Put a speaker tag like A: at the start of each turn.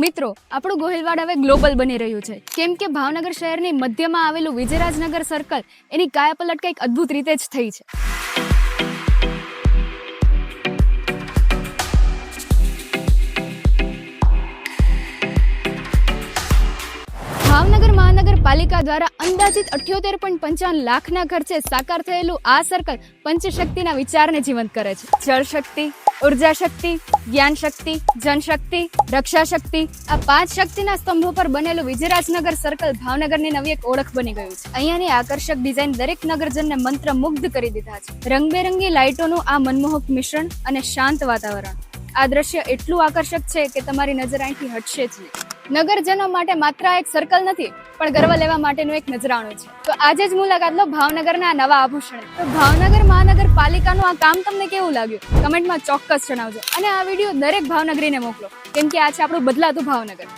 A: મિત્રો, આપણું ગોહિલવાડ હવે ગ્લોબલ બની રહ્યું છે, કેમ કે ભાવનગર શહેરની મધ્યમાં આવેલું વિજયરાજનગર સર્કલ એની કાયાપલટ કંઈક અદ્ભુત રીતે જ થઈ છે. ભાવનગર મહાનગરપાલિકા દ્વારા અંદાજિત 78.55 લાખના ખર્ચે સાકાર થયેલું આ સર્કલ પંચશક્તિના વિચારને જીવંત કરે છે. જળ શક્તિ, ઉર્જા શક્તિ, જ્ઞાન શક્તિ, જનશક્તિ, રક્ષા શક્તિ, આ 5 શક્તિના સ્તંભો પર બનેલું વિજયરાજનગર સર્કલ ભાવનગરની નવી એક ઓળખ બની ગયું છે. અહીંયાની આકર્ષક ડિઝાઇન દરેક નગરજનને મંત્રમુગ્ધ કરી દીધા છે. રંગબેરંગી લાઇટોનું આ મનમોહક મિશ્રણ અને શાંત વાતાવરણ, આ દ્રશ્ય એટલું આકર્ષક છે કે તમારી નજર અહીંથી હટશે જ નહીં. નગરજનો માટે માત્ર આ એક સર્કલ નથી, પણ ગર્વ લેવા માટેનું એક નજરાણું છે. તો આજે જ મુલાકાત લો ભાવનગરના આ નવા આભૂષણ. તો ભાવનગર મહાનગરપાલિકાનું આ કામ તમને કેવું લાગ્યું? કમેન્ટમાં ચોક્કસ જણાવજો અને આ વિડીયો દરેક ભાવનગરીને મોકલો, કેમ કે આ છે આપણું બદલાતું ભાવનગર.